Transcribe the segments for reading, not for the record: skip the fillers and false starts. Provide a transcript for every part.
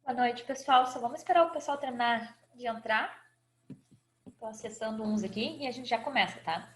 Boa noite, pessoal. Só vamos esperar o pessoal terminar de entrar. Estou acessando uns aqui e a gente já começa, tá?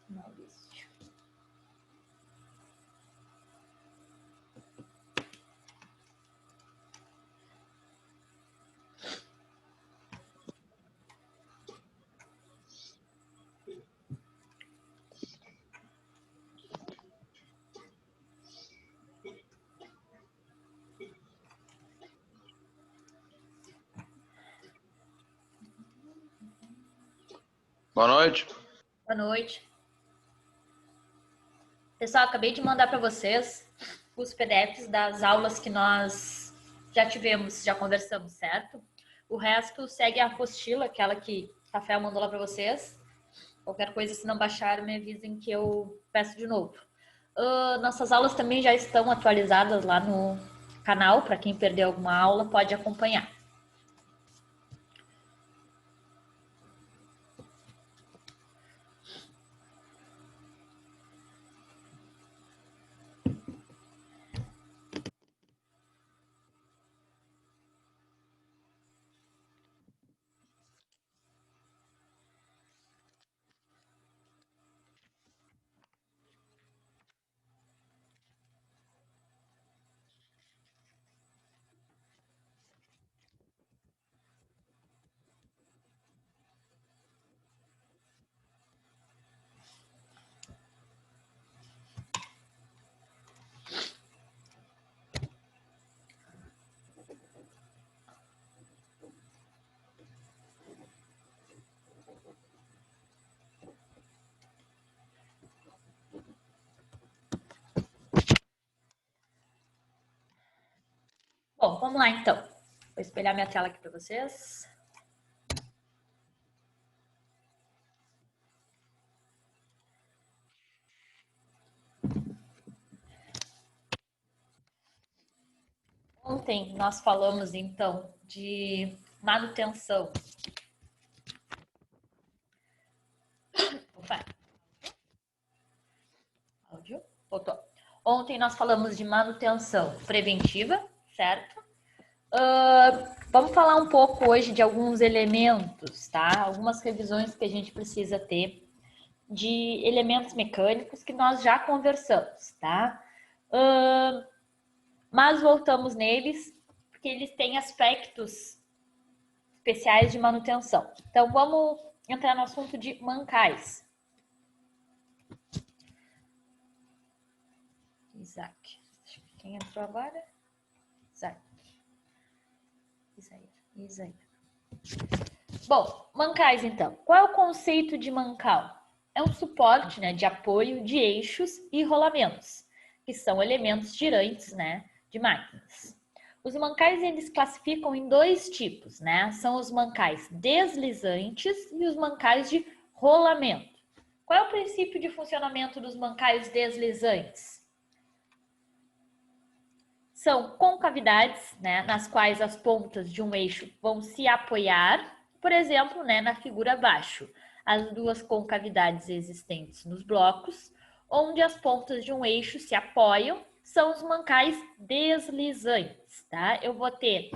Maurício. Boa noite. Boa noite. Pessoal, acabei de mandar para vocês os PDFs das aulas que nós já tivemos, já conversamos, certo? O resto segue a apostila, aquela que a Rafael mandou lá para vocês. Qualquer coisa, se não baixar, me avisem que eu peço de novo. Nossas aulas também já estão atualizadas lá no canal, para quem perdeu alguma aula pode acompanhar. Bom, vamos lá então. Vou espelhar minha tela aqui para vocês. Ontem nós falamos então de manutenção. Opa. Áudio. Voltou. Ontem nós falamos de manutenção preventiva, certo? Vamos falar um pouco hoje de alguns elementos, tá? Algumas revisões que a gente precisa ter de elementos mecânicos que nós já conversamos, tá? Mas voltamos neles porque eles têm aspectos especiais de manutenção. Então, vamos entrar no assunto de mancais. Isaac. Quem entrou agora? Isaac. Isaías. Bom, mancais então. Qual é o conceito de mancal? É um suporte, né, de apoio de eixos e rolamentos, que são elementos girantes, né, de máquinas. Os mancais eles classificam em dois tipos, né? São os mancais deslizantes e os mancais de rolamento. Qual é o princípio de funcionamento dos mancais deslizantes? São concavidades, né, nas quais as pontas de um eixo vão se apoiar. Por exemplo, né, na figura abaixo, as duas concavidades existentes nos blocos, onde as pontas de um eixo se apoiam, são os mancais deslizantes, tá? Eu vou ter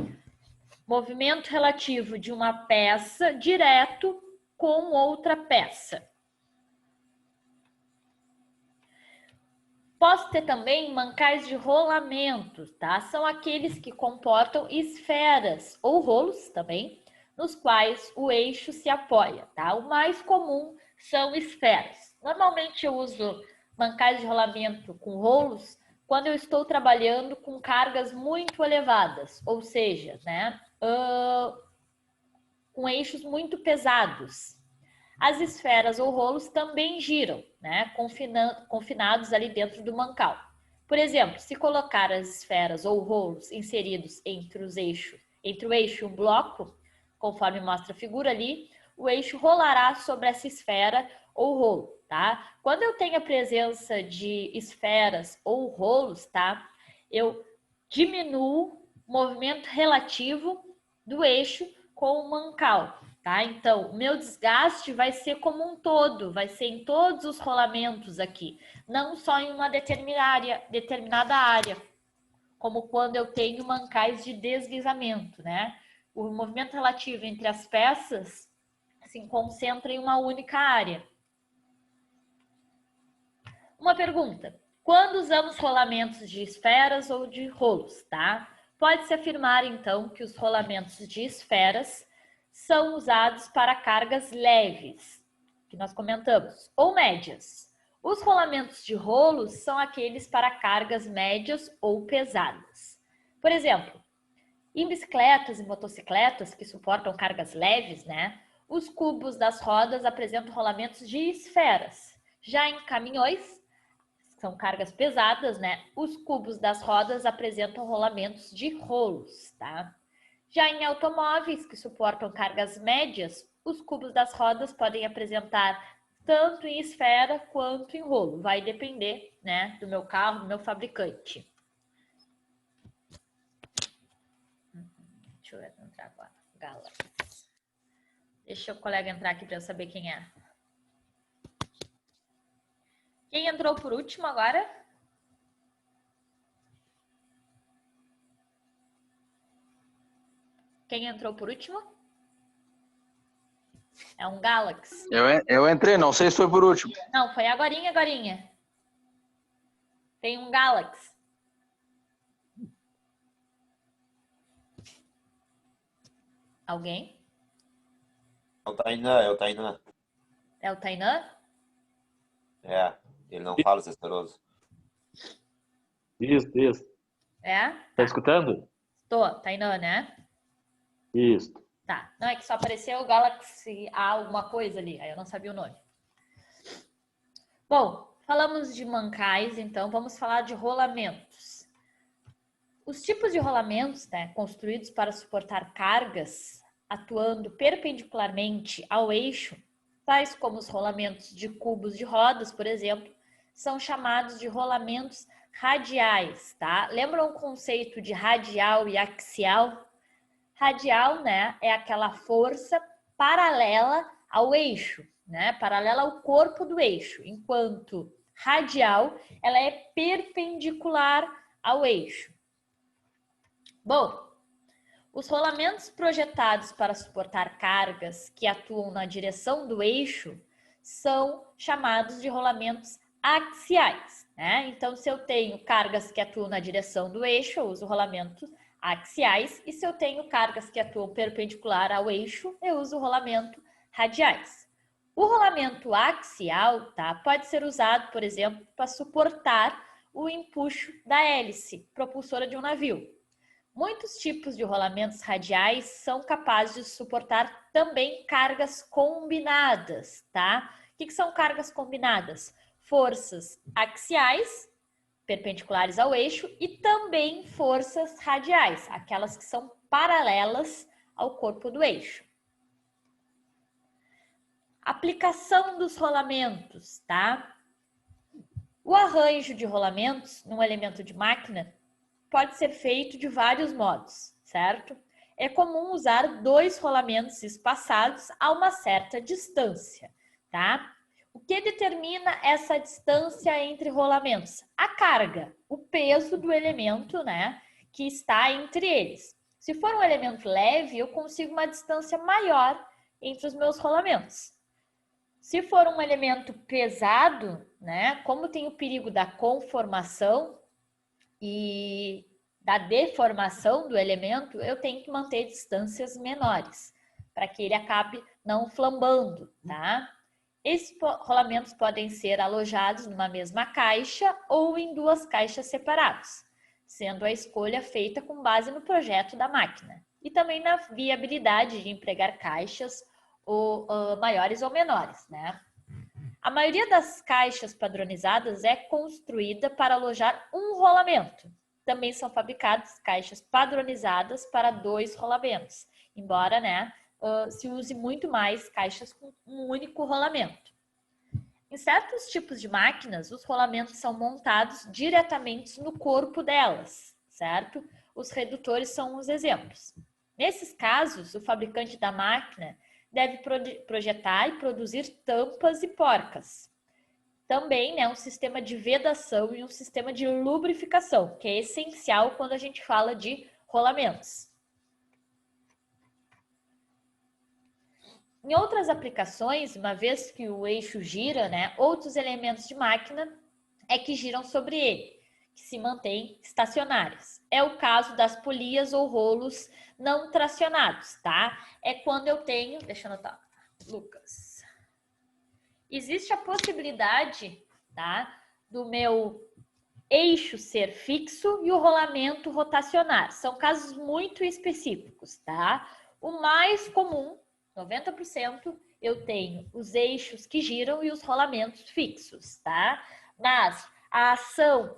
movimento relativo de uma peça direto com outra peça. Posso ter também mancais de rolamento, tá? São aqueles que comportam esferas ou rolos também, nos quais o eixo se apoia, tá? O mais comum são esferas. Normalmente eu uso mancais de rolamento com rolos quando eu estou trabalhando com cargas muito elevadas, ou seja, né, com eixos muito pesados. As esferas ou rolos também giram, né, confinados ali dentro do mancal. Por exemplo, se colocar as esferas ou rolos inseridos entre o eixo e o bloco, conforme mostra a figura ali, o eixo rolará sobre essa esfera ou rolo, tá? Quando eu tenho a presença de esferas ou rolos, tá? Eu diminuo o movimento relativo do eixo com o mancal, tá? Então, o meu desgaste vai ser como um todo, vai ser em todos os rolamentos aqui, não só em uma determinada área, como quando eu tenho mancais de deslizamento, né? O movimento relativo entre as peças se concentra em uma única área. Uma pergunta: quando usamos rolamentos de esferas ou de rolos, tá? Pode-se afirmar, então, que os rolamentos de esferas são usados para cargas leves, que nós comentamos, ou médias. Os rolamentos de rolos são aqueles para cargas médias ou pesadas. Por exemplo, em bicicletas e motocicletas que suportam cargas leves, né? Os cubos das rodas apresentam rolamentos de esferas. Já em caminhões, são cargas pesadas, né? Os cubos das rodas apresentam rolamentos de rolos, tá? Já em automóveis que suportam cargas médias, os cubos das rodas podem apresentar tanto em esfera quanto em rolo. Vai depender, né, do meu carro, do meu fabricante. Deixa eu entrar agora. Galaxy. Deixa o colega entrar aqui para eu saber quem é. Quem entrou por último agora? Quem entrou por último? É um Galaxy. Eu entrei, não sei se foi por último. Não, foi agorinha. Tem um Galaxy. Alguém? É o Tainan, é o Tainan. É o Tainan? É, ele não fala cesteroso. Isso. É? Tá escutando? Tô, Tainan, né? Isso. Tá. Não, é que só apareceu o Galaxy A alguma coisa ali, aí eu não sabia o nome. Bom, falamos de mancais, então vamos falar de rolamentos. Os tipos de rolamentos, né, construídos para suportar cargas atuando perpendicularmente ao eixo, tais como os rolamentos de cubos de rodas, por exemplo, são chamados de rolamentos radiais, tá? Lembram o conceito de radial e axial? Radial, né, é aquela força paralela ao eixo, né, paralela ao corpo do eixo, enquanto radial, ela é perpendicular ao eixo. Bom, os rolamentos projetados para suportar cargas que atuam na direção do eixo são chamados de rolamentos axiais, né? Então, se eu tenho cargas que atuam na direção do eixo, eu uso rolamentos axiais, e se eu tenho cargas que atuam perpendicular ao eixo, eu uso rolamento radiais. O rolamento axial, tá, pode ser usado, por exemplo, para suportar o empuxo da hélice propulsora de um navio. Muitos tipos de rolamentos radiais são capazes de suportar também cargas combinadas, tá? O que são cargas combinadas? Forças axiais, perpendiculares ao eixo, e também forças radiais, aquelas que são paralelas ao corpo do eixo. Aplicação dos rolamentos, tá? O arranjo de rolamentos num elemento de máquina pode ser feito de vários modos, certo? é comum usar 2 rolamentos espaçados a uma certa distância, tá? O que determina essa distância entre rolamentos? A carga, o peso do elemento, né, que está entre eles. Se for um elemento leve, eu consigo uma distância maior entre os meus rolamentos. Se for um elemento pesado, né, como tem o perigo da conformação e da deformação do elemento, eu tenho que manter distâncias menores, para que ele acabe não flambando, tá? Esses rolamentos podem ser alojados numa mesma caixa ou em 2 caixas separadas, sendo a escolha feita com base no projeto da máquina e também na viabilidade de empregar caixas maiores ou menores, né? A maioria das caixas padronizadas é construída para alojar um rolamento. Também são fabricadas caixas padronizadas para 2 rolamentos, embora, né, se use muito mais caixas com um único rolamento. Em certos tipos de máquinas, os rolamentos são montados diretamente no corpo delas, certo? Os redutores são os exemplos. Nesses casos, o fabricante da máquina deve projetar e produzir tampas e porcas. Também, né, um sistema de vedação e um sistema de lubrificação, que é essencial quando a gente fala de rolamentos. Em outras aplicações, uma vez que o eixo gira, né, outros elementos de máquina é que giram sobre ele, que se mantêm estacionários. É o caso das polias ou rolos não tracionados, tá? É quando eu tenho, deixa eu anotar, Lucas. Existe a possibilidade, tá, do meu eixo ser fixo e o rolamento rotacionar. São casos muito específicos, tá? O mais comum, 90%, eu tenho os eixos que giram e os rolamentos fixos, tá? Mas a ação,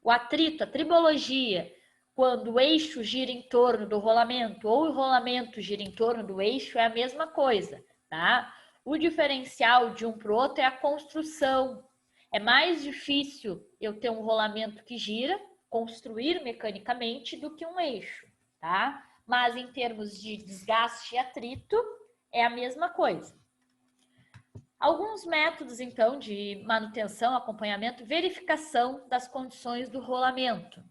o atrito, a tribologia, quando o eixo gira em torno do rolamento ou o rolamento gira em torno do eixo, é a mesma coisa, tá? O diferencial de um para o outro é a construção. É mais difícil eu ter um rolamento que gira, construir mecanicamente, do que um eixo, tá? Mas em termos de desgaste e atrito, é a mesma coisa. Alguns métodos, então, de manutenção, acompanhamento, verificação das condições do rolamento.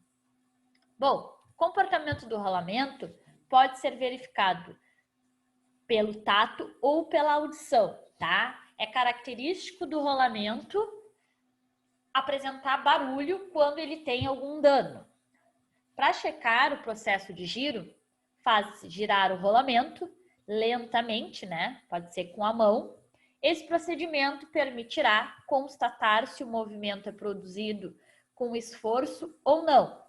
Bom, o comportamento do rolamento pode ser verificado pelo tato ou pela audição, tá? É característico do rolamento apresentar barulho quando ele tem algum dano. Para checar o processo de giro, faz girar o rolamento lentamente, né? Pode ser com a mão. Esse procedimento permitirá constatar se o movimento é produzido com esforço ou não,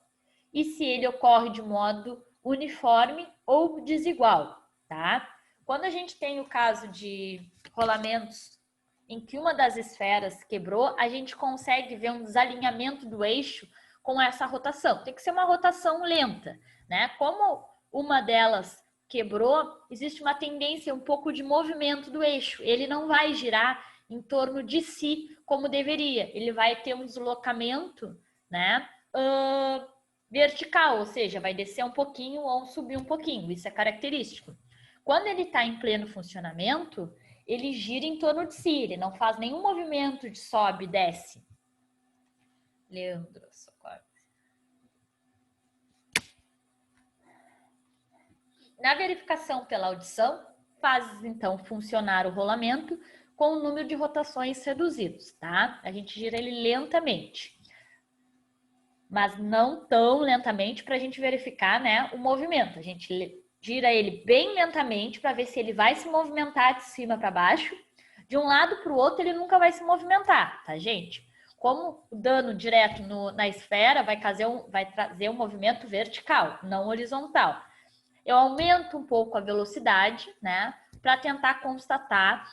e se ele ocorre de modo uniforme ou desigual, tá? Quando a gente tem o caso de rolamentos em que uma das esferas quebrou, a gente consegue ver um desalinhamento do eixo com essa rotação. Tem que ser uma rotação lenta, né? Como uma delas quebrou, existe uma tendência, um pouco de movimento do eixo. Ele não vai girar em torno de si como deveria. Ele vai ter um deslocamento, né, vertical, ou seja, vai descer um pouquinho ou subir um pouquinho. Isso é característico. Quando ele está em pleno funcionamento, ele gira em torno de si. Ele não faz nenhum movimento de sobe e desce. Leandro, socorro. Na verificação pela audição, faz então funcionar o rolamento com o número de rotações reduzidos, tá? A gente gira ele lentamente, mas não tão lentamente para a gente verificar, né, o movimento. A gente gira ele bem lentamente para ver se ele vai se movimentar de cima para baixo. De um lado para o outro ele nunca vai se movimentar, tá, gente? Como o dano direto na esfera vai trazer um movimento vertical, não horizontal. Eu aumento um pouco a velocidade, né, para tentar constatar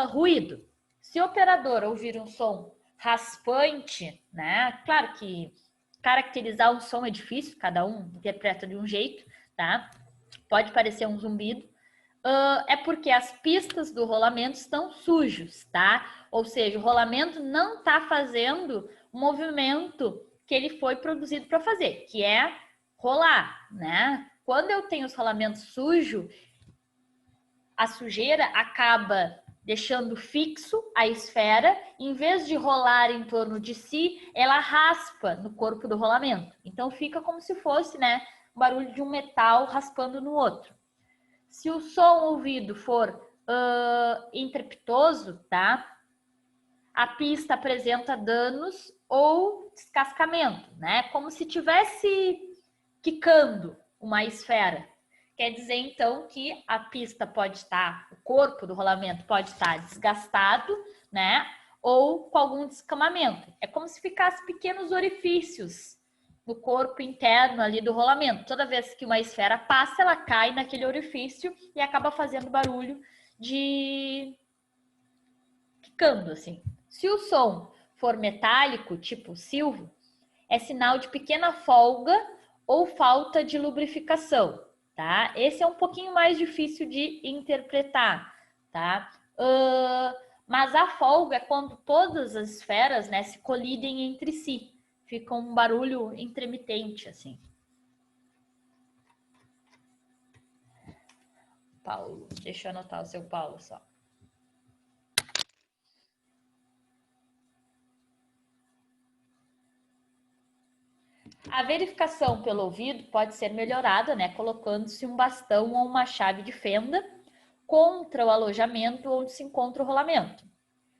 ruído. Se o operador ouvir um som raspante, né, claro que caracterizar um som é difícil, cada um interpreta de um jeito, tá? Pode parecer um zumbido. É porque as pistas do rolamento estão sujos, tá? Ou seja, o rolamento não está fazendo o movimento que ele foi produzido para fazer, que é rolar, né? Quando eu tenho os rolamentos sujos, a sujeira acaba deixando fixo a esfera, em vez de rolar em torno de si, ela raspa no corpo do rolamento. Então fica como se fosse, né, o barulho de um metal raspando no outro. Se o som ouvido for estrepitoso, tá? A pista apresenta danos ou descascamento, né? Como se tivesse quicando uma esfera. Quer dizer, então, que a pista pode estar, o corpo do rolamento pode estar desgastado, né? Ou com algum descamamento. É como se ficasse pequenos orifícios no corpo interno ali do rolamento. Toda vez que uma esfera passa, ela cai naquele orifício e acaba fazendo barulho de quicando, assim. Se o som for metálico, tipo silvo, é sinal de pequena folga ou falta de lubrificação, tá? Esse é um pouquinho mais difícil de interpretar, tá? Mas a folga é quando todas as esferas, né, se colidem entre si. Fica um barulho intermitente, assim. Paulo, deixa eu anotar o seu Paulo só. A verificação pelo ouvido pode ser melhorada, né, colocando-se um bastão ou uma chave de fenda contra o alojamento onde se encontra o rolamento,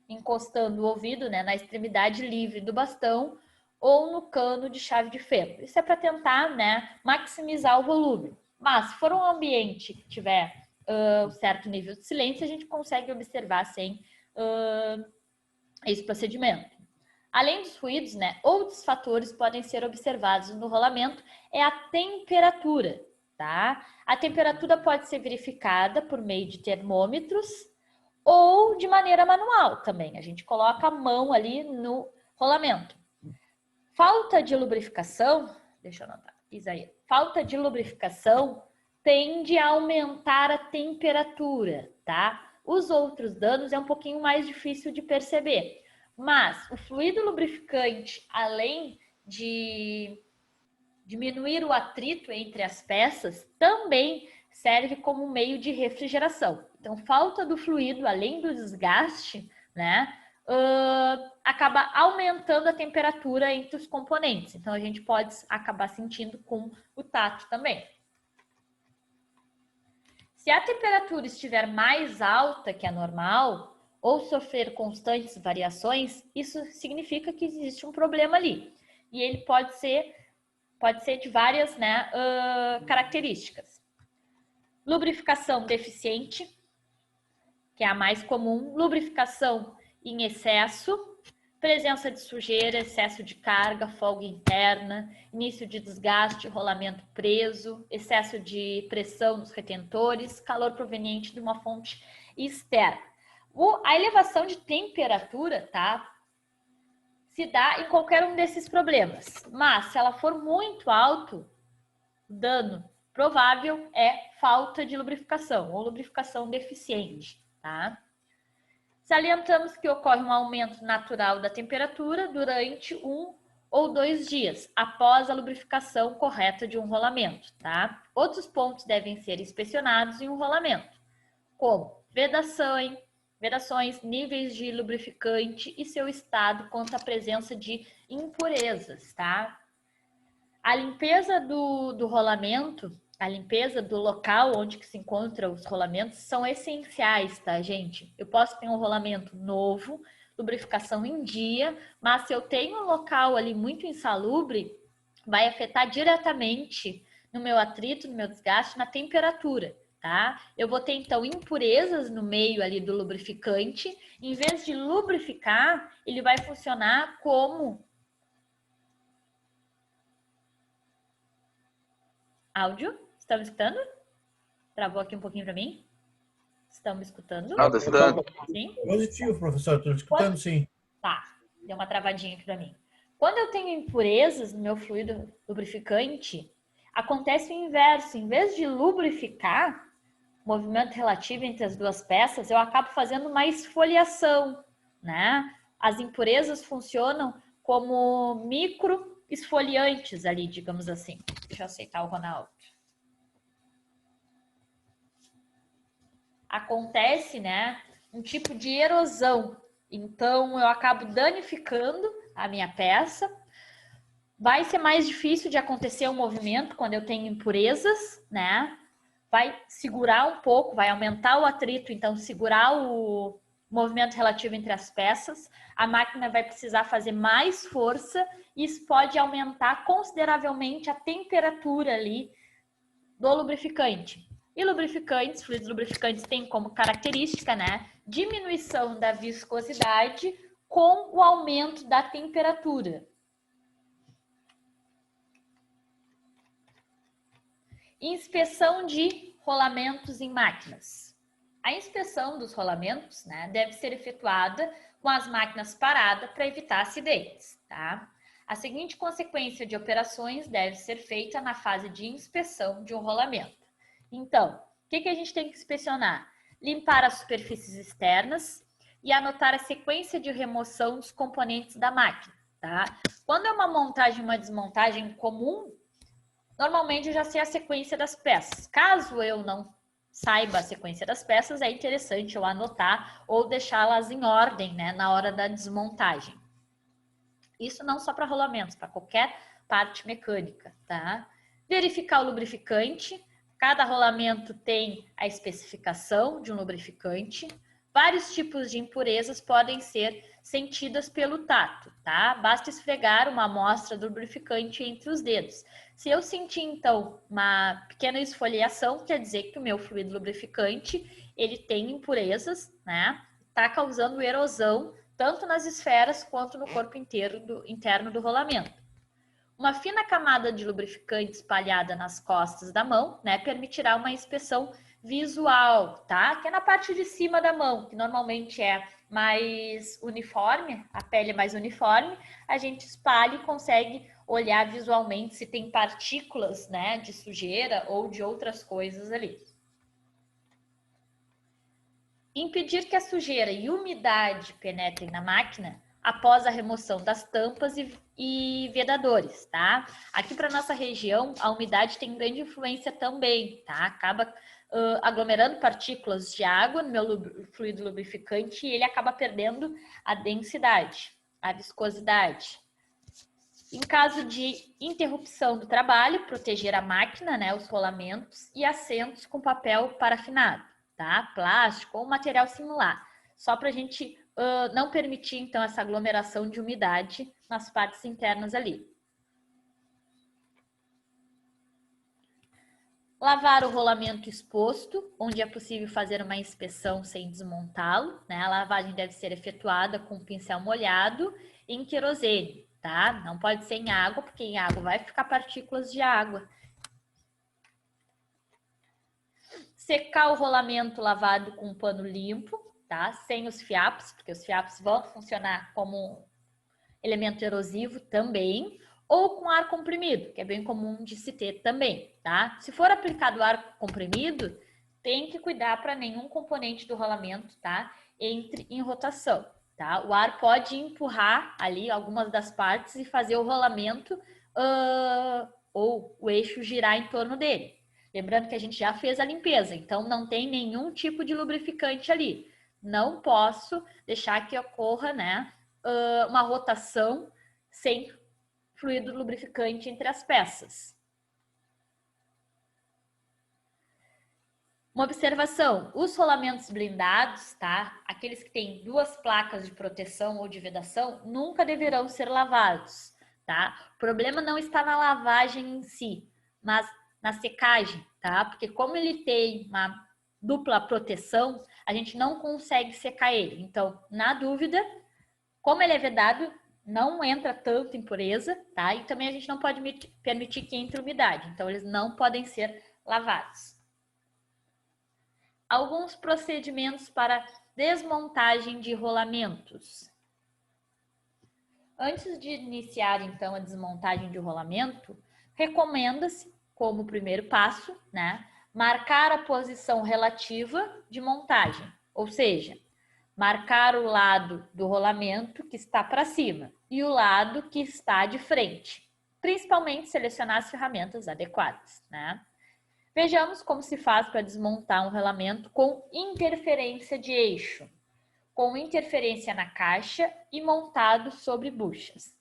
encostando o ouvido, né, na extremidade livre do bastão ou no cano de chave de fenda. Isso é para tentar, né, maximizar o volume. Mas se for um ambiente que tiver um certo nível de silêncio, a gente consegue observar sem esse procedimento. Além dos ruídos, né, outros fatores podem ser observados no rolamento é a temperatura, tá? A temperatura pode ser verificada por meio de termômetros ou de maneira manual também. A gente coloca a mão ali no rolamento. Falta de lubrificação, deixa eu anotar, Isaías. Falta de lubrificação tende a aumentar a temperatura, tá? Os outros danos é um pouquinho mais difícil de perceber. Mas o fluido lubrificante, além de diminuir o atrito entre as peças, também serve como meio de refrigeração. Então, falta do fluido, além do desgaste, né, acaba aumentando a temperatura entre os componentes. Então, a gente pode acabar sentindo com o tato também. Se a temperatura estiver mais alta que a normal, ou sofrer constantes variações, isso significa que existe um problema ali. E ele pode ser de várias, né, características. Lubrificação deficiente, que é a mais comum. Lubrificação em excesso. Presença de sujeira, excesso de carga, folga interna, início de desgaste, rolamento preso, excesso de pressão nos retentores, calor proveniente de uma fonte externa. A elevação de temperatura, tá? Se dá em qualquer um desses problemas. Mas, se ela for muito alto, o dano provável é falta de lubrificação ou lubrificação deficiente, tá? Salientamos que ocorre um aumento natural da temperatura durante 1 ou 2 dias após a lubrificação correta de um rolamento, tá? Outros pontos devem ser inspecionados em um rolamento, como vedações, níveis de lubrificante e seu estado quanto à presença de impurezas, tá? A limpeza do rolamento, a limpeza do local onde que se encontram os rolamentos são essenciais, tá, gente? Eu posso ter um rolamento novo, lubrificação em dia, mas se eu tenho um local ali muito insalubre, vai afetar diretamente no meu atrito, no meu desgaste, na temperatura. Tá? Eu vou ter, então, impurezas no meio ali do lubrificante. Em vez de lubrificar, ele vai funcionar como... Áudio? Estão me escutando? Travou aqui um pouquinho para mim? Estão me escutando? Não, tá estudando. Sim? Positivo, professor. Estou escutando, sim. Tá, deu uma travadinha aqui para mim. Quando eu tenho impurezas no meu fluido lubrificante, acontece o inverso. Em vez de lubrificar, movimento relativo entre as duas peças, eu acabo fazendo uma esfoliação, né? As impurezas funcionam como micro esfoliantes ali, digamos assim. Deixa eu aceitar o Ronaldo. acontece, né, um tipo de erosão. Então, eu acabo danificando a minha peça. Vai ser mais difícil de acontecer o movimento quando eu tenho impurezas, né? Vai segurar um pouco, vai aumentar o atrito, então segurar o movimento relativo entre as peças. A máquina vai precisar fazer mais força e isso pode aumentar consideravelmente a temperatura ali do lubrificante. E lubrificantes, fluidos lubrificantes têm como característica, né, diminuição da viscosidade com o aumento da temperatura. Inspeção de rolamentos em máquinas. A inspeção dos rolamentos, né, deve ser efetuada com as máquinas paradas para evitar acidentes, tá? A seguinte consequência de operações deve ser feita na fase de inspeção de um rolamento. Então, o que a gente tem que inspecionar? Limpar as superfícies externas e anotar a sequência de remoção dos componentes da máquina, tá? Quando é uma montagem e uma desmontagem comum, normalmente eu já sei a sequência das peças. Caso eu não saiba a sequência das peças, é interessante eu anotar ou deixá-las em ordem, né, na hora da desmontagem. Isso não só para rolamentos, para qualquer parte mecânica, tá? Verificar o lubrificante. Cada rolamento tem a especificação de um lubrificante. Vários tipos de impurezas podem ser sentidas pelo tato, tá? Basta esfregar uma amostra do lubrificante entre os dedos. Se eu sentir, então, uma pequena esfoliação, quer dizer que o meu fluido lubrificante, ele tem impurezas, né? Tá causando erosão, tanto nas esferas quanto no corpo interno do rolamento. Uma fina camada de lubrificante espalhada nas costas da mão, né, permitirá uma inspeção visual, tá? Que é na parte de cima da mão, que normalmente é mais uniforme, a pele é mais uniforme, a gente espalha e consegue olhar visualmente se tem partículas, né, de sujeira ou de outras coisas ali. Impedir que a sujeira e umidade penetrem na máquina após a remoção das tampas e vedadores, tá? Aqui para nossa região, a umidade tem grande influência também, tá? Acaba aglomerando partículas de água no meu fluido lubrificante e ele acaba perdendo a densidade, a viscosidade. Em caso de interrupção do trabalho, proteger a máquina, né, os rolamentos e assentos com papel parafinado, tá? Plástico ou material similar, só para a gente não permitir, então, essa aglomeração de umidade nas partes internas ali. Lavar o rolamento exposto, onde é possível fazer uma inspeção sem desmontá-lo, né? A lavagem deve ser efetuada com pincel molhado em querosene, tá? Não pode ser em água, porque em água vai ficar partículas de água. Secar o rolamento lavado com um pano limpo, tá? Sem os fiapos, porque os fiapos vão funcionar como elemento erosivo também, ou com ar comprimido, que é bem comum de se ter também, tá? Se for aplicado ar comprimido, tem que cuidar para nenhum componente do rolamento, tá, entre em rotação, tá? O ar pode empurrar ali algumas das partes e fazer o rolamento ou o eixo girar em torno dele. Lembrando que a gente já fez a limpeza, então não tem nenhum tipo de lubrificante ali. Não posso deixar que ocorra, né, uma rotação sem fluido lubrificante entre as peças. Uma observação, os rolamentos blindados, tá? Aqueles que têm duas placas de proteção ou de vedação, nunca deverão ser lavados, tá? O problema não está na lavagem em si, mas na secagem, tá? Porque como ele tem uma dupla proteção, a gente não consegue secar ele. Então, na dúvida, como ele é vedado, não entra tanta impureza, tá? E também a gente não pode permitir que entre umidade, então eles não podem ser lavados. Alguns procedimentos para desmontagem de rolamentos. Antes de iniciar, então, a desmontagem de rolamento, recomenda-se, como primeiro passo, né, marcar a posição relativa de montagem, ou seja, marcar o lado do rolamento que está para cima e o lado que está de frente. Principalmente selecionar as ferramentas adequadas, né? Vejamos como se faz para desmontar um rolamento com interferência de eixo, com interferência na caixa e montado sobre buchas.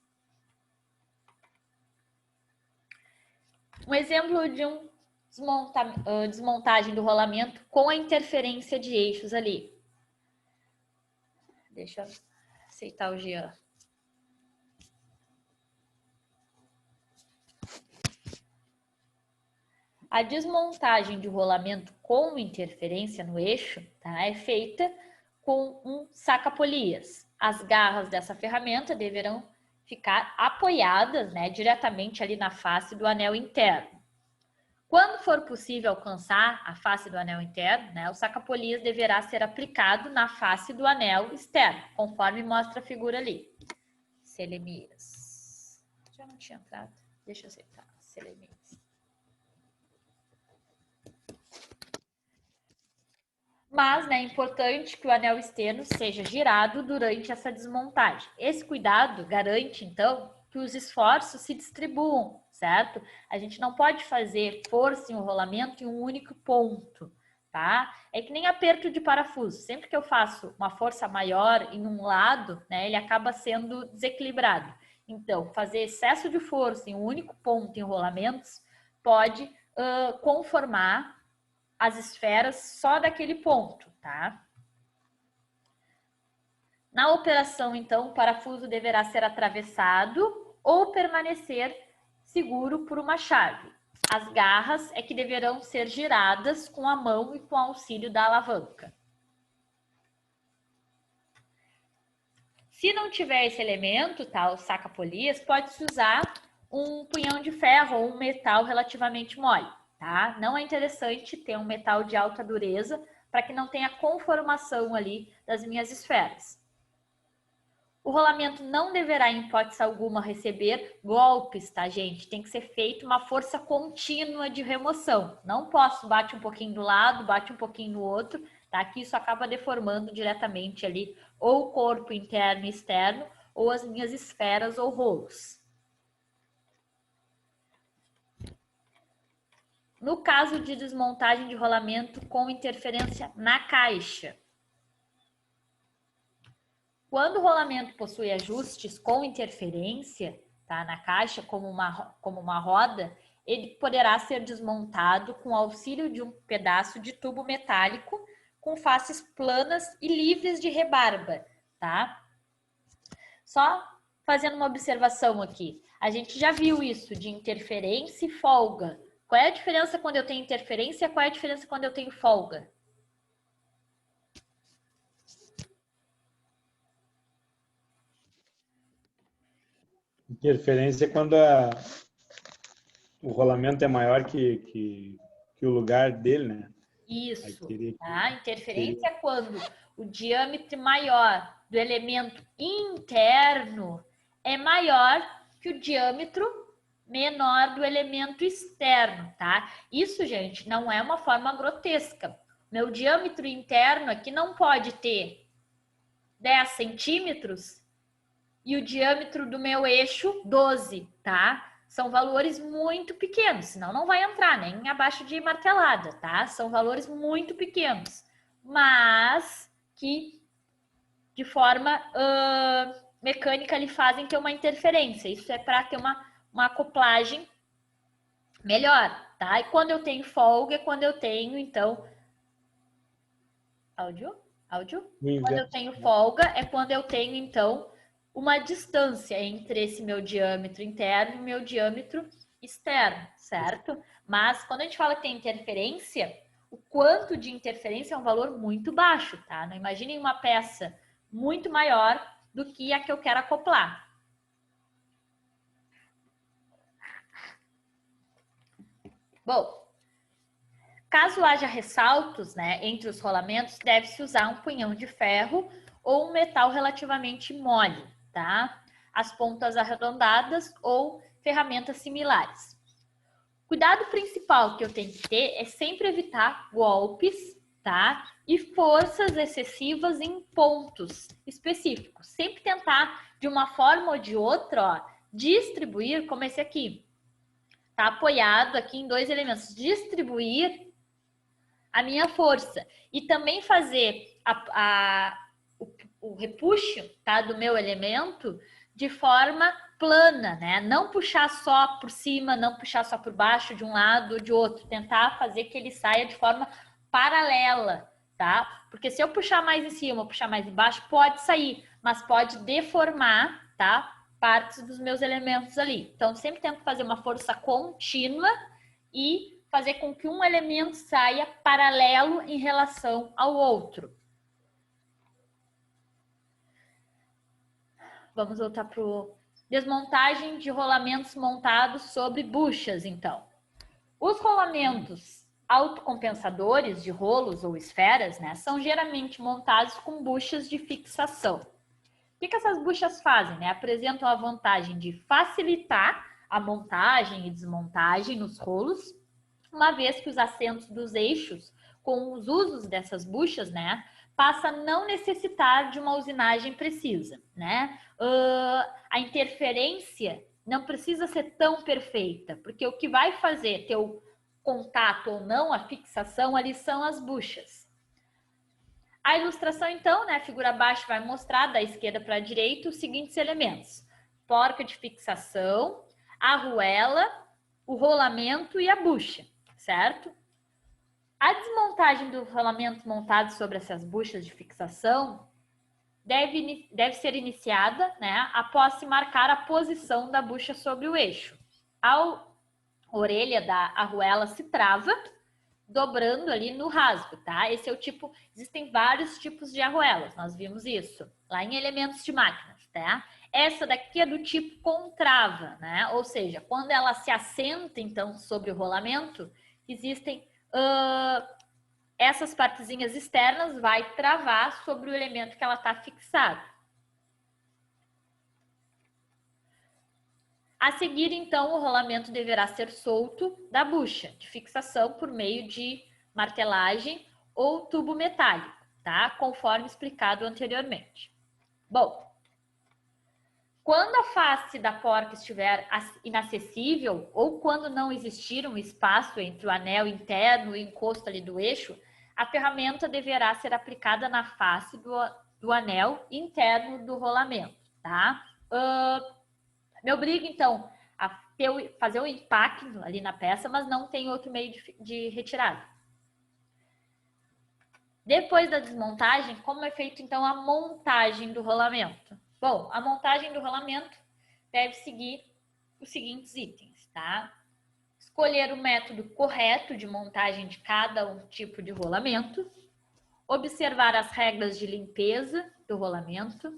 Um exemplo de desmontagem do rolamento com a interferência de eixos ali. Deixa eu aceitar o Jean. A desmontagem de rolamento com interferência no eixo, tá, é feita com um saca-polias. As garras dessa ferramenta deverão ficar apoiadas, né, diretamente ali na face do anel interno. Quando for possível alcançar a face do anel interno, né, o saca-polias deverá ser aplicado na face do anel externo, conforme mostra a figura ali. Selemias. Já não tinha entrado. Deixa eu aceitar. Selemias. Mas, né, é importante que o anel externo seja girado durante essa desmontagem. Esse cuidado garante, então, que os esforços se distribuam, certo? A gente não pode fazer força em um rolamento em um único ponto, tá? É que nem aperto de parafuso. Sempre que eu faço uma força maior em um lado, né, ele acaba sendo desequilibrado. Então, fazer excesso de força em um único ponto em rolamentos pode conformar as esferas só daquele ponto, tá? Na operação, então, o parafuso deverá ser atravessado ou permanecer seguro por uma chave. As garras é que deverão ser giradas com a mão e com auxílio da alavanca. Se não tiver esse elemento, tá, o saca-polias, pode-se usar um punhão de ferro ou um metal relativamente mole. Tá? Não é interessante ter um metal de alta dureza para que não tenha conformação ali das minhas esferas. O rolamento não deverá, em hipótese alguma, receber golpes, tá, gente? Tem que ser feita uma força contínua de remoção. Não posso bate um pouquinho do lado, bate um pouquinho no outro, tá? Que isso acaba deformando diretamente ali ou o corpo interno e externo ou as minhas esferas ou rolos. No caso de desmontagem de rolamento com interferência na caixa. Quando o rolamento possui ajustes com interferência, tá, na caixa, como uma roda, ele poderá ser desmontado com auxílio de um pedaço de tubo metálico com faces planas e livres de rebarba, tá? Só fazendo uma observação aqui. A gente já viu isso de interferência e folga. Qual é a diferença quando eu tenho interferência e qual é a diferença quando eu tenho folga? Interferência é quando o rolamento é maior que o lugar dele, né? Isso, teria tá? Interferência é quando o diâmetro maior do elemento interno é maior que o diâmetro menor do elemento externo, tá? Isso, gente, não é uma forma grotesca. Meu diâmetro interno aqui não pode ter 10 centímetros e o diâmetro do meu eixo 12, tá? São valores muito pequenos, senão não vai entrar nem abaixo de martelada, tá? São valores muito pequenos, mas que de forma mecânica lhe fazem ter uma interferência. Isso é para ter uma acoplagem melhor, tá? E quando eu tenho folga é quando eu tenho, então... Áudio? Quando eu tenho folga é quando eu tenho, então, uma distância entre esse meu diâmetro interno e o meu diâmetro externo, certo? Mas quando a gente fala que tem interferência, o quanto de interferência é um valor muito baixo, tá? Não imaginem uma peça muito maior do que a que eu quero acoplar. Bom, caso haja ressaltos, né, entre os rolamentos, deve-se usar um punhão de ferro ou um metal relativamente mole, tá? As pontas arredondadas ou ferramentas similares. Cuidado principal que eu tenho que ter é sempre evitar golpes, tá? E forças excessivas em pontos específicos. Sempre tentar, de uma forma ou de outra, ó, distribuir como esse aqui. tá apoiado aqui em 2 elementos. Distribuir a minha força e também fazer o repuxo, tá, do meu elemento de forma plana, né? Não puxar só por cima, não puxar só por baixo de um lado ou de outro, tentar fazer que ele saia de forma paralela, tá? Porque se eu puxar mais em cima ou puxar mais embaixo, pode sair, mas pode deformar, tá? Partes dos meus elementos ali. Então, sempre tento fazer uma força contínua e fazer com que um elemento saia paralelo em relação ao outro. Vamos voltar para o desmontagem de rolamentos montados sobre buchas, então. Os rolamentos autocompensadores de rolos ou esferas, né, são geralmente montados com buchas de fixação. O que essas buchas fazem? Né? Apresentam a vantagem de facilitar a montagem e desmontagem nos rolos, uma vez que os assentos dos eixos, com os usos dessas buchas, né, passa a não necessitar de uma usinagem precisa, né? A interferência não precisa ser tão perfeita, porque o que vai fazer ter o contato ou não, a fixação, ali são as buchas. A ilustração, então, né, a figura abaixo vai mostrar da esquerda para a direita os seguintes elementos: porca de fixação, a arruela, o rolamento e a bucha, certo? A desmontagem do rolamento montado sobre essas buchas de fixação deve ser iniciada, né, após se marcar a posição da bucha sobre o eixo. A orelha da arruela se trava, dobrando ali no rasgo, tá? Esse é o tipo, existem vários tipos de arruelas, nós vimos isso lá em elementos de máquinas, tá? Essa daqui é do tipo contrava, né? Ou seja, quando ela se assenta, então, sobre o rolamento, existem essas partezinhas externas vai travar sobre o elemento que ela está fixado. A seguir, então, o rolamento deverá ser solto da bucha de fixação por meio de martelagem ou tubo metálico, tá? Conforme explicado anteriormente. Bom, quando a face da porca estiver inacessível ou quando não existir um espaço entre o anel interno e o encosto ali do eixo, a ferramenta deverá ser aplicada na face do anel interno do rolamento, tá? Me obriga, então, a fazer o impacto ali na peça, mas não tem outro meio de retirada. Depois da desmontagem, como é feito, então, a montagem do rolamento? Bom, a montagem do rolamento deve seguir os seguintes itens, tá? Escolher o método correto de montagem de cada um tipo de rolamento, observar as regras de limpeza do rolamento,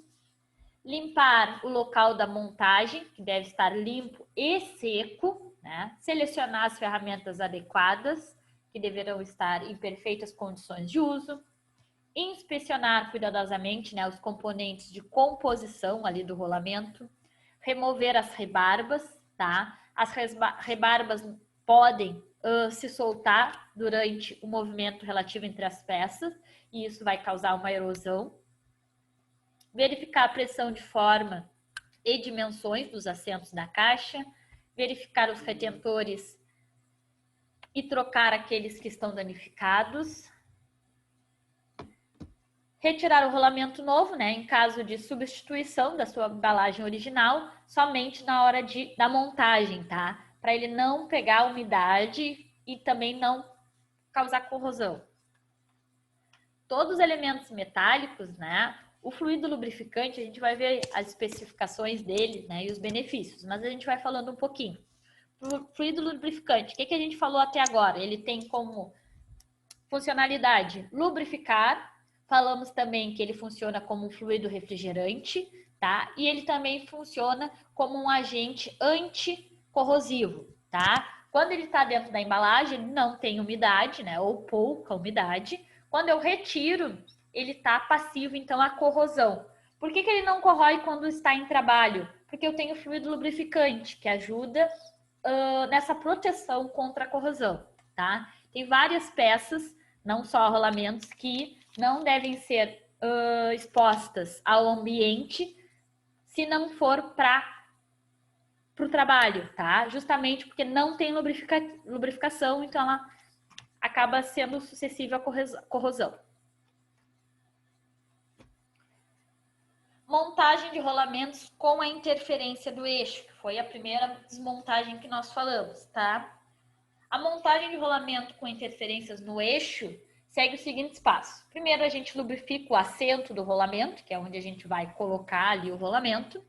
limpar o local da montagem, que deve estar limpo e seco, né? Selecionar as ferramentas adequadas, que deverão estar em perfeitas condições de uso, inspecionar cuidadosamente, né, os componentes de composição ali do rolamento, remover as rebarbas, tá? As rebarbas podem se soltar durante o movimento relativo entre as peças e isso vai causar uma erosão. Verificar a pressão de forma e dimensões dos assentos da caixa, verificar os retentores e trocar aqueles que estão danificados. Retirar o rolamento novo, né, em caso de substituição da sua embalagem original, somente na hora da montagem, tá? Para ele não pegar umidade e também não causar corrosão. Todos os elementos metálicos, né, o fluido lubrificante, a gente vai ver as especificações dele, né, e os benefícios, mas a gente vai falando um pouquinho. O fluido lubrificante, o que a gente falou até agora? Ele tem como funcionalidade lubrificar. Falamos também que ele funciona como um fluido refrigerante, tá? E ele também funciona como um agente anticorrosivo, tá? Quando ele está dentro da embalagem, ele não tem umidade, né? Ou pouca umidade. Quando eu retiro, ele está passivo, então, à corrosão. Por que ele não corrói quando está em trabalho? Porque eu tenho fluido lubrificante, que ajuda nessa proteção contra a corrosão, tá? Tem várias peças, não só rolamentos, que não devem ser expostas ao ambiente se não for para para o trabalho, tá? Justamente porque não tem lubrificação, então ela acaba sendo suscetível à corrosão. Montagem de rolamentos com a interferência do eixo, que foi a primeira desmontagem que nós falamos, tá? A montagem de rolamento com interferências no eixo segue os seguintes passos. Primeiro, a gente lubrifica o assento do rolamento, que é onde a gente vai colocar ali o rolamento.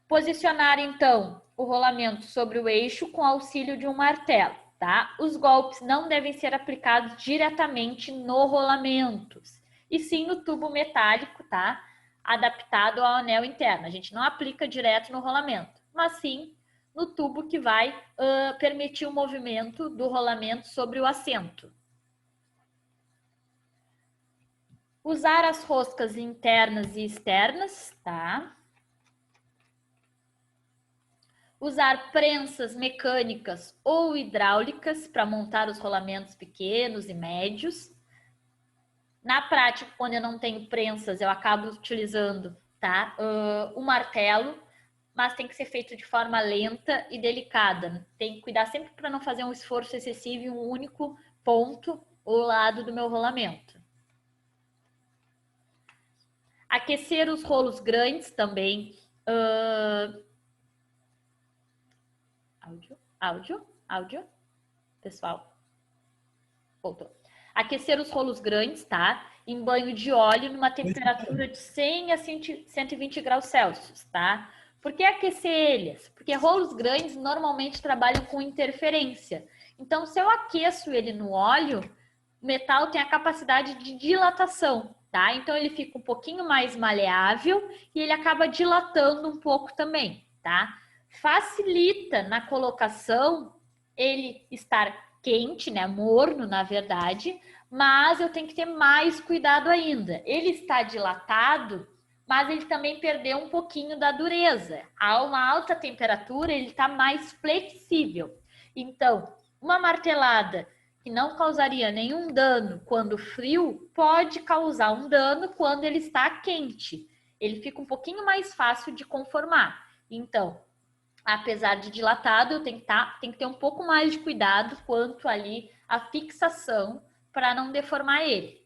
Posicionar, então, o rolamento sobre o eixo com auxílio de um martelo, tá? Os golpes não devem ser aplicados diretamente no rolamento, e sim no tubo metálico, tá? Adaptado ao anel interno. A gente não aplica direto no rolamento, mas sim no tubo que vai permitir o movimento do rolamento sobre o assento. Usar as roscas internas e externas, tá? Usar prensas mecânicas ou hidráulicas para montar os rolamentos pequenos e médios. Na prática, quando eu não tenho prensas, eu acabo utilizando, tá, o martelo, mas tem que ser feito de forma lenta e delicada. Tem que cuidar sempre para não fazer um esforço excessivo em um único ponto ou lado do meu rolamento. Aquecer os rolos grandes também. Áudio. Pessoal, voltou. Aquecer os rolos grandes, tá? Em banho de óleo numa temperatura de 100 a 120 graus Celsius, tá? Por que aquecer eles? Porque rolos grandes normalmente trabalham com interferência. Então, se eu aqueço ele no óleo, o metal tem a capacidade de dilatação, tá? Então, ele fica um pouquinho mais maleável e ele acaba dilatando um pouco também, tá? Facilita na colocação ele estar quente, né? Morno, na verdade, mas eu tenho que ter mais cuidado ainda. Ele está dilatado, mas ele também perdeu um pouquinho da dureza. A uma alta temperatura, ele está mais flexível. Então, uma martelada que não causaria nenhum dano quando frio, pode causar um dano quando ele está quente. Ele fica um pouquinho mais fácil de conformar. Então, apesar de dilatado, eu tenho que ter um pouco mais de cuidado quanto ali a fixação para não deformar ele.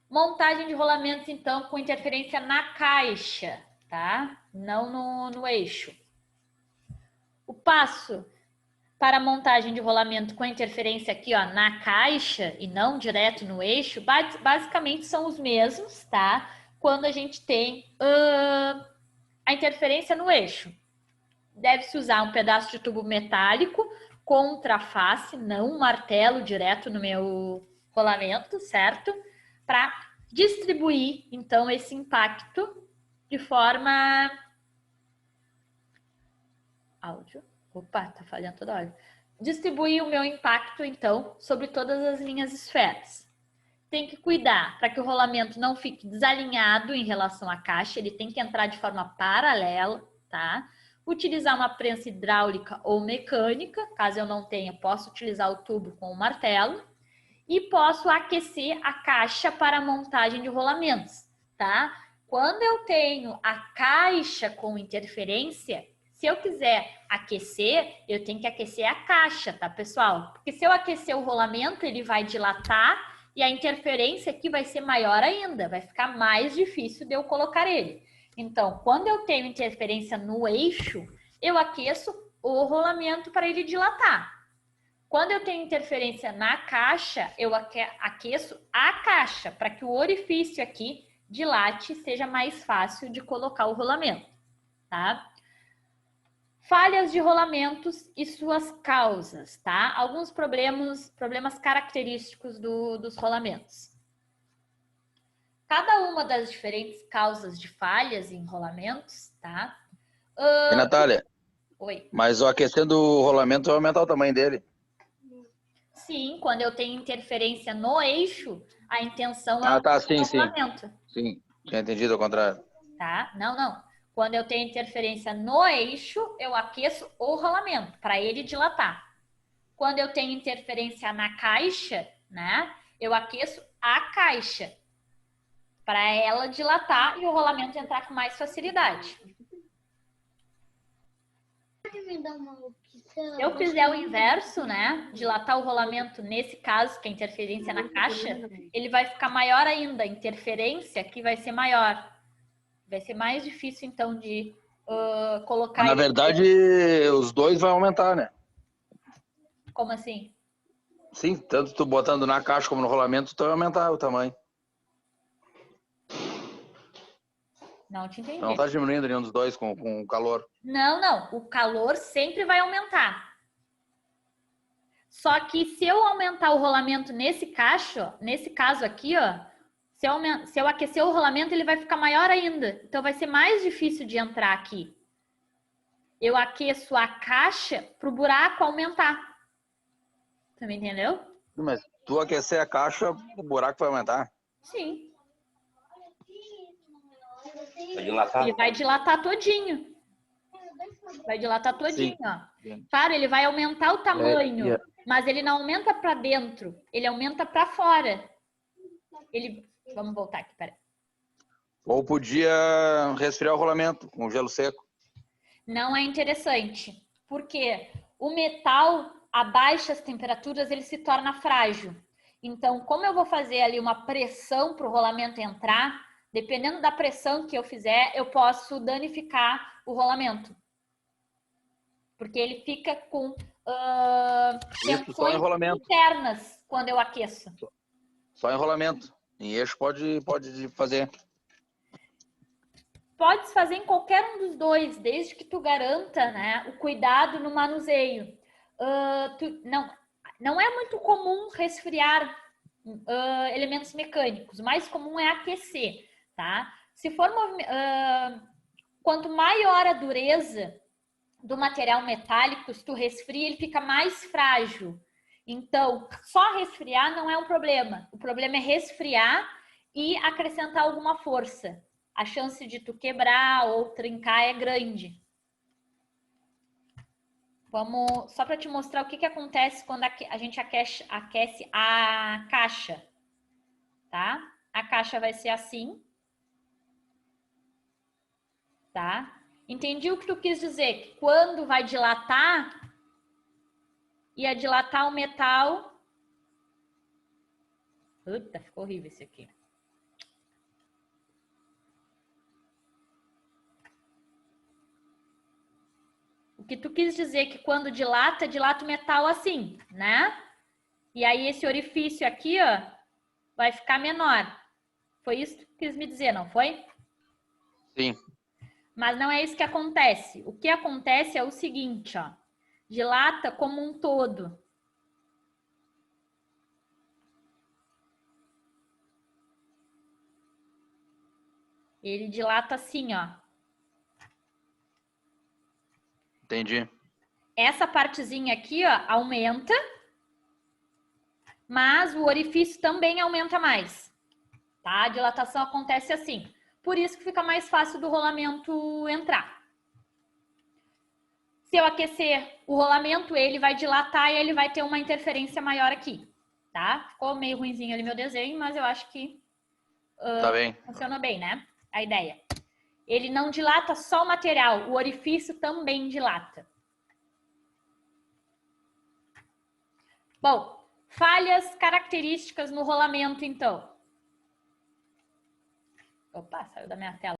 Montagem de rolamentos, então, com interferência na caixa, tá? Não no eixo. O passo para a montagem de rolamento com interferência aqui, ó, na caixa e não direto no eixo, basicamente são os mesmos, tá? Quando a gente tem a interferência no eixo. Deve-se usar um pedaço de tubo metálico contra a face, não um martelo direto no meu rolamento, certo? Para distribuir, então, esse impacto de forma... Áudio. Opa, tá falhando toda hora. Distribuir o meu impacto, então, sobre todas as minhas esferas. Tem que cuidar para que o rolamento não fique desalinhado em relação à caixa, ele tem que entrar de forma paralela, tá? Utilizar uma prensa hidráulica ou mecânica, caso eu não tenha, posso utilizar o tubo com o martelo. E posso aquecer a caixa para a montagem de rolamentos, tá? Quando eu tenho a caixa com interferência, se eu quiser aquecer, eu tenho que aquecer a caixa, tá, pessoal? Porque se eu aquecer o rolamento, ele vai dilatar e a interferência aqui vai ser maior ainda, vai ficar mais difícil de eu colocar ele. Então, quando eu tenho interferência no eixo, eu aqueço o rolamento para ele dilatar. Quando eu tenho interferência na caixa, eu aqueço a caixa para que o orifício aqui dilate e seja mais fácil de colocar o rolamento, tá? Falhas de rolamentos e suas causas, tá? Alguns problemas característicos dos rolamentos. Cada uma das diferentes causas de falhas em rolamentos, tá? E, Natália, Oi. mas o aquecendo o rolamento vai aumentar o tamanho dele. Sim, quando eu tenho interferência no eixo, a intenção é tá, aumentar sim, o sim. rolamento. Sim, tinha entendido ao contrário. Tá? Não. Quando eu tenho interferência no eixo, eu aqueço o rolamento para ele dilatar. Quando eu tenho interferência na caixa, né? Eu aqueço a caixa. para ela dilatar e o rolamento entrar com mais facilidade. Se eu fizer o inverso, né, dilatar o rolamento nesse caso, que é a interferência na caixa, ele vai ficar maior ainda, a interferência aqui vai ser maior. Vai ser mais difícil, então, de colocar... Na verdade, os dois vão aumentar, né? Como assim? Sim, tanto tu botando na caixa como no rolamento, tu vai aumentar o tamanho. Não te entendi. Não tá diminuindo nenhum dos dois com o calor. Não. O calor sempre vai aumentar. Só que se eu aumentar o rolamento nesse caso aqui, ó, se eu aquecer o rolamento, ele vai ficar maior ainda. Então vai ser mais difícil de entrar aqui. Eu aqueço a caixa para o buraco aumentar. Você me entendeu? Mas tu aquecer a caixa, o buraco vai aumentar. Sim. Vai dilatar. Ele vai dilatar todinho. Vai dilatar todinho, Sim. ó. Claro, ele vai aumentar o tamanho, mas ele não aumenta para dentro, ele aumenta para fora. Vamos voltar aqui, peraí. Ou podia resfriar o rolamento com gelo seco. Não é interessante, porque o metal, a baixas temperaturas, ele se torna frágil. Então, como eu vou fazer ali uma pressão para o rolamento entrar, dependendo da pressão que eu fizer, eu posso danificar o rolamento. Porque ele fica com Isso só em rolamento. internas quando eu aqueço. Só em rolamento. Em eixo pode fazer. Pode fazer em qualquer um dos dois, desde que tu garanta, né, o cuidado no manuseio. Não é muito comum resfriar elementos mecânicos. O mais comum é aquecer, tá? Se for quanto maior a dureza do material metálico, se tu resfria, ele fica mais frágil. Então, só resfriar não é um problema. O problema é resfriar e acrescentar alguma força. A chance de tu quebrar ou trincar é grande. Vamos, só para te mostrar o que acontece quando a gente aquece a caixa, tá? A caixa vai ser assim, tá? Entendi o que tu quis dizer, que quando vai dilatar, ia dilatar o metal... Puta, ficou horrível esse aqui. O que tu quis dizer que quando dilata o metal assim, né? E aí esse orifício aqui, ó, vai ficar menor. Foi isso que tu quis me dizer, não foi? Sim. Mas não é isso que acontece. O que acontece é o seguinte, ó. Dilata como um todo. Ele dilata assim, ó. Entendi. Essa partezinha aqui, ó, aumenta, mas o orifício também aumenta mais, tá? A dilatação acontece assim. Por isso que fica mais fácil do rolamento entrar. Se eu aquecer o rolamento, ele vai dilatar e ele vai ter uma interferência maior aqui, tá? Ficou meio ruinzinho ali meu desenho, mas eu acho que Tá bem. funcionou bem, né? A ideia. Ele não dilata só o material, o orifício também dilata. Bom, falhas características no rolamento, então. Opa, saiu da minha tela.